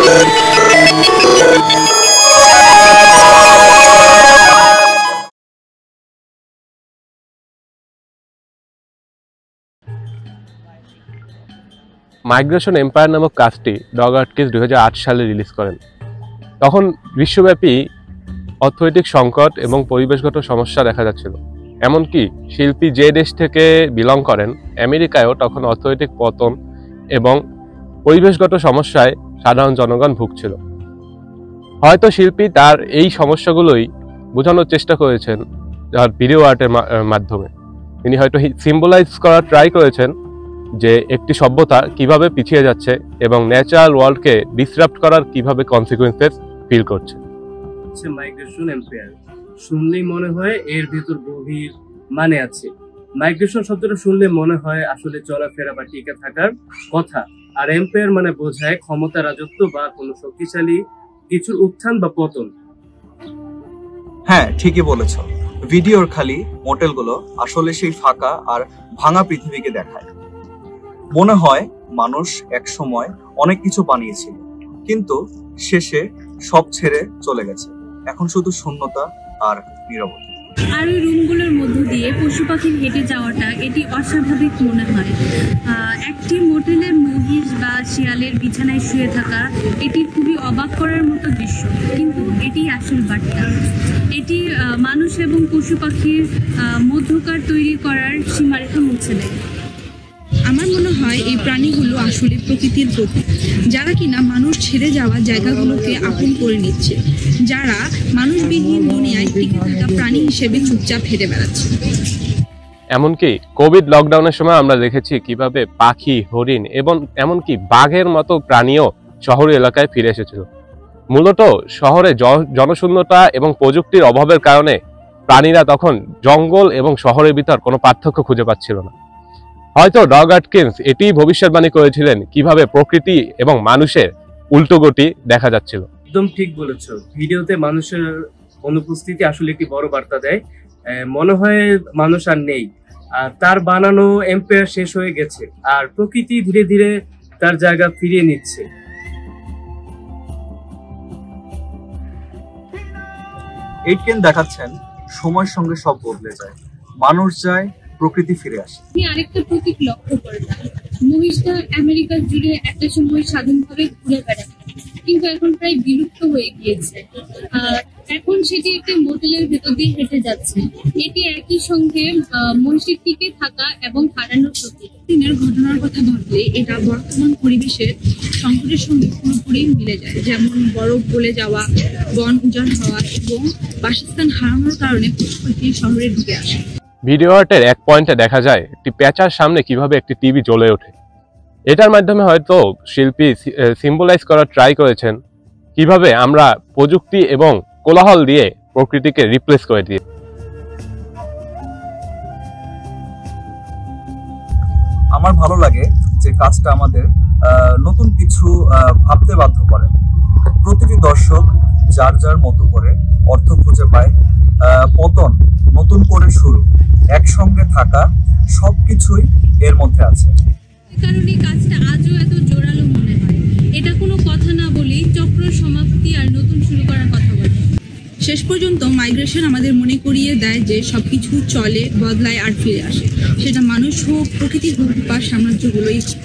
Migration empire নামক কাজটি dog Atkins 2008 সালে রিলিজ করেন। তখন বিশ্বব্যাপী অর্থনৈতিক সংকট এবং পরিবেশগত সমস্যা দেখা যাচ্ছিল। এমনকি শিল্পী যে দেশ থেকে বিলং করেন, আমেরিকায়ও তখন অর্থনৈতিক পতন এবং পরিবেশগত সমস্যায় সাধারণ জনগণ ভুগছিল। হয়তো শিল্পী তার এই সমস্যাগুলোই বোঝানোর চেষ্টা করেছেন ভিডিও আর্টের মাধ্যমে। তিনি হয়তো সিম্বলাইজ করার ট্রাই করেছেন যে একটি সভ্যতা কিভাবে পিছিয়ে যাচ্ছে এবং ন্যাচারাল ওয়ার্ল্ডকে ডিসরাপ্ট করার কিভাবে কনসিকুয়েন্সেস ফিল করছে। মাইগ্রেশন এম্পায়ার শুনলেই মনে হয় এর ভিতর গভীর মানে আছে। মাইগ্রেশন শব্দটা শুনলে মনে হয় আসলে চলাফেরা বা টিকে থাকার কথা, আর এম্পায়ার মানে বোঝায় ক্ষমতা, রাজত্ব বা কোনো শক্তিশালী কিছুর উত্থান বা পতন। হ্যাঁ, ঠিকই বলেছ। ভিডিওর খালি মোটেলগুলো আসলে সেই ফাঁকা আর ভাঙা পৃথিবীকে দেখায়। মনে হয় মানুষ এক সময় অনেক কিছু বানিয়েছিল, কিন্তু শেষে সব ছেড়ে চলে গেছে। এখন শুধু শূন্যতা আর নীরবতা। আর ওই রুমগুলোর মধ্য দিয়ে পশু পাখির হেঁটে যাওয়াটা এটি অস্বাভাবিক মনে হয়। একটি মোটেলের মহিষ বা শিয়ালের বিছানায় শুয়ে থাকা এটি খুবই অবাক করার মতো দৃশ্য, কিন্তু এটি আসল বার্তা। এটি মানুষ এবং পশু পাখির মধ্যকার তৈরি করার সীমারেখা মুছে দেয়। আমার মনে হয় এই প্রাণীগুলো আসলে প্রকৃতির প্রতীক, যারা কিনা মানুষ ছেড়ে যাওয়া জায়গাগুলোকে আপন করে নিচ্ছে, যারা মানুষবিহীন দুনিয়ায় টিকে থাকা প্রাণী হিসেবে চুপচাপ হেঁটে বেড়াচ্ছে। এমনকি কোভিড লকডাউনের সময় আমরা দেখেছি কিভাবে পাখি, হরিণ এবং এমনকি বাঘের মতো প্রাণীও শহরি এলাকায় ফিরে এসেছিল। মূলত শহরে জনশূন্যতা এবং প্রযুক্তির অভাবের কারণে প্রাণীরা তখন জঙ্গল এবং শহরের ভিতর কোনো পার্থক্য খুঁজে পাচ্ছিল না। হয়তো ডগ আটকিন্স এটিই ভবিষ্যৎবাণী করেছিলেন কিভাবে প্রকৃতি এবং মানুষের উল্টোগতি দেখা যাচ্ছিল। একদম ঠিক বলেছো। ভিডিওতে মানুষের অনুপস্থিতি আসলে একটি বড় বার্তা দেয়। মনে হয় মানুষ আর নেই, আর তার বানানো এম্পায়ার শেষ হয়ে গেছে, আর প্রকৃতি ধীরে ধীরে তার জায়গা ফিরিয়ে নিচ্ছে। এইটকেন দেখাচ্ছেন সময়ের সঙ্গে সব বদলে যায়, মানুষ যায়, প্রকৃতি ফিরে আসে। আরেকটা প্রতীক লক্ষ্য করলাম, মহিষটা আমেরিকা জুড়ে একটা সময় স্বাধীনভাবে ঘুরে বেড়ায়, কিন্তু এখন প্রায় বিলুপ্ত হয়ে গিয়েছে। এখন সেটি একটি মোটেলের ভেতর দিয়ে হেঁটে যাচ্ছে। এটি একই সঙ্গে মহিষের টিকে থাকা এবং হারানোর প্রতীক। দিনের ঘটনার কথা ভাবলে এটা বর্তমান পরিবেশের সংকটের সঙ্গে পুরোপুরি মিলে যায়, যেমন বরফ গলে যাওয়া, বন উজাড় হওয়া এবং বাসস্থান হারানোর কারণে পশুপাখি শহরে ঢুকে আসে। ভিডিও আর্টের এক পয়েন্টে দেখা যায় একটি প্যাঁচার সামনে কিভাবে একটি টিভি জ্বলে ওঠে। এটার মাধ্যমে হয়তো শিল্পী সিম্বলাইজ করার ট্রাই করেছেন কিভাবে আমরা প্রযুক্তি এবং কোলাহল দিয়ে প্রকৃতিকে রিপ্লেস করে দিই। আমার ভালো লাগে যে কাজটা আমাদের নতুন কিছু ভাবতে বাধ্য করে। প্রতিটি দর্শক যার যার মতো করে অর্থ খুঁজে পায়, পতন, নতুন করে শুরু, একসঙ্গে থাকা, সবকিছুই এর মধ্যে আছে। কারণে কাজটা আজও এত জোরালো মনে হয়। এটা কোনো কথা না বলেই চক্র সমাপ্তি আর নতুন শুরু করার কথা বলে। শেষ পর্যন্ত মাইগ্রেশন আমাদের মনে করিয়ে দেয় যে সবকিছু চলে, বদলায় আর ফিরে আসে, সেটা মানুষ হোক, প্রকৃতি হোক বা সাম্রাজ্যগুলোই হোক।